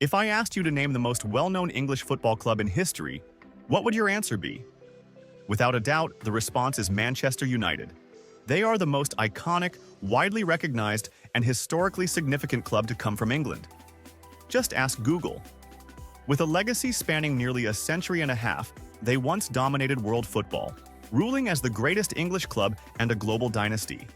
If I asked you to name the most well-known English football club in history, what would your answer be? Without a doubt, the response is Manchester United. They are the most iconic, widely recognized, and historically significant club to come from England. Just ask Google. With a legacy spanning nearly a century and a half, they once dominated world football, ruling as the greatest English club and a global dynasty.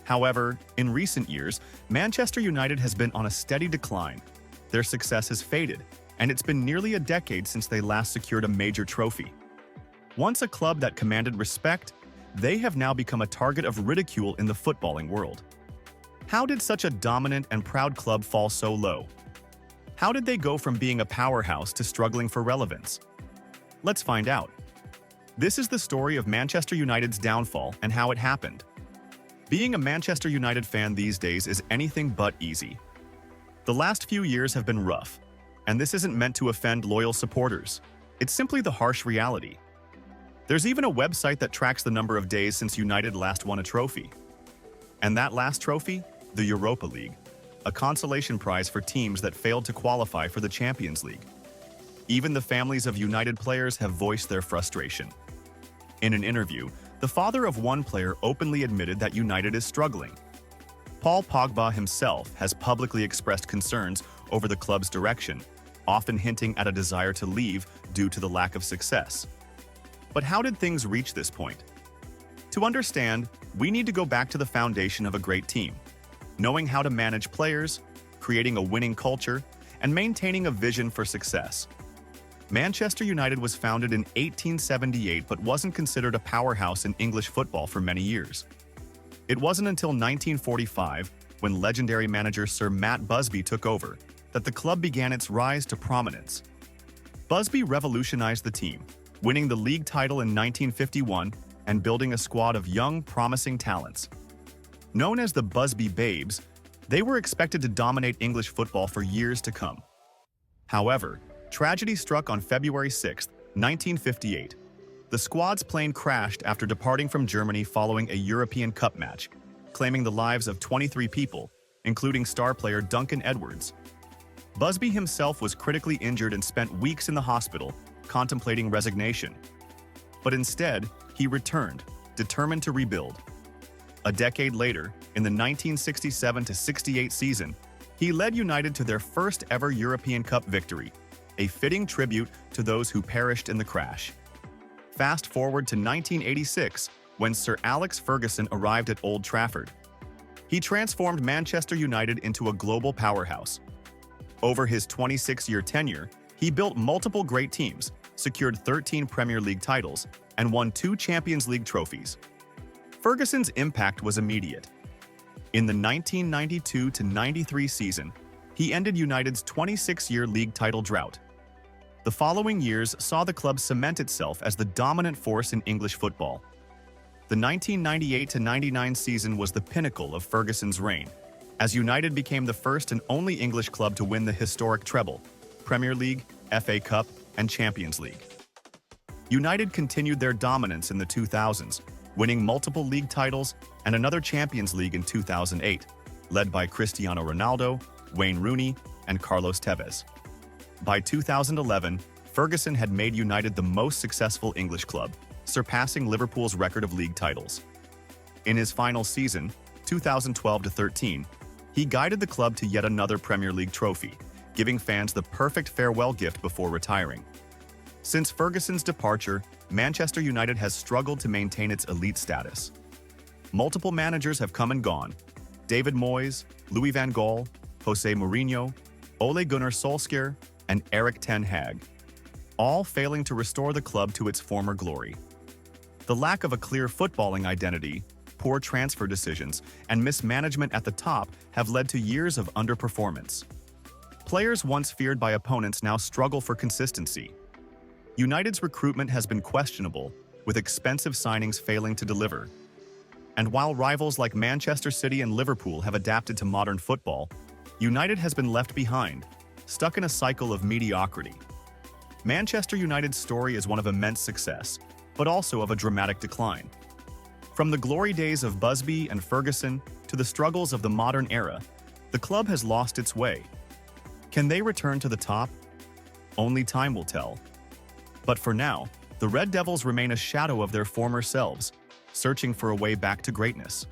However, in recent years, Manchester United has been on a steady decline. Their success has faded, and it's been nearly a decade since they last secured a major trophy. Once a club that commanded respect, they have now become a target of ridicule in the footballing world. How did such a dominant and proud club fall so low? How did they go from being a powerhouse to struggling for relevance? Let's find out. This is the story of Manchester United's downfall and how it happened. Being a Manchester United fan these days is anything but easy. The last few years have been rough, and this isn't meant to offend loyal supporters. It's simply the harsh reality. There's even a website that tracks the number of days since United last won a trophy. And that last trophy? The Europa League, a consolation prize for teams that failed to qualify for the Champions League. Even the families of United players have voiced their frustration. In an interview, the father of one player openly admitted that United is struggling. Paul Pogba himself has publicly expressed concerns over the club's direction, often hinting at a desire to leave due to the lack of success. But how did things reach this point? To understand, we need to go back to the foundation of a great team, knowing how to manage players, creating a winning culture, and maintaining a vision for success. Manchester United was founded in 1878 but wasn't considered a powerhouse in English football for many years. It wasn't until 1945, when legendary manager Sir Matt Busby took over, that the club began its rise to prominence. Busby revolutionized the team, winning the league title in 1951 and building a squad of young, promising talents. Known as the Busby Babes, they were expected to dominate English football for years to come. However, tragedy struck on February 6, 1958. The squad's plane crashed after departing from Germany following a European Cup match, claiming the lives of 23 people, including star player Duncan Edwards. Busby himself was critically injured and spent weeks in the hospital, contemplating resignation. But instead, he returned, determined to rebuild. A decade later, in the 1967-68 season, he led United to their first ever European Cup victory, a fitting tribute to those who perished in the crash. Fast forward to 1986, when Sir Alex Ferguson arrived at Old Trafford. He transformed Manchester United into a global powerhouse. Over his 26-year tenure, he built multiple great teams, secured 13 Premier League titles, and won 2 Champions League trophies. Ferguson's impact was immediate. In the 1992-93 season, he ended United's 26-year league title drought. The following years saw the club cement itself as the dominant force in English football. The 1998-99 season was the pinnacle of Ferguson's reign, as United became the first and only English club to win the historic treble, Premier League, FA Cup, and Champions League. United continued their dominance in the 2000s, winning multiple league titles and another Champions League in 2008, led by Cristiano Ronaldo, Wayne Rooney, and Carlos Tevez. By 2011, Ferguson had made United the most successful English club, surpassing Liverpool's record of league titles. In his final season, 2012-13, he guided the club to yet another Premier League trophy, giving fans the perfect farewell gift before retiring. Since Ferguson's departure, Manchester United has struggled to maintain its elite status. Multiple managers have come and gone: David Moyes, Louis van Gaal, Jose Mourinho, Ole Gunnar Solskjaer, and Erik ten Hag, all failing to restore the club to its former glory. The lack of a clear footballing identity, poor transfer decisions, and mismanagement at the top have led to years of underperformance. Players once feared by opponents now struggle for consistency. United's recruitment has been questionable, with expensive signings failing to deliver. And while rivals like Manchester City and Liverpool have adapted to modern football, United has been left behind, stuck in a cycle of mediocrity. Manchester United's story is one of immense success, but also of a dramatic decline. From the glory days of Busby and Ferguson to the struggles of the modern era, the club has lost its way. Can they return to the top? Only time will tell. But for now, the Red Devils remain a shadow of their former selves, searching for a way back to greatness.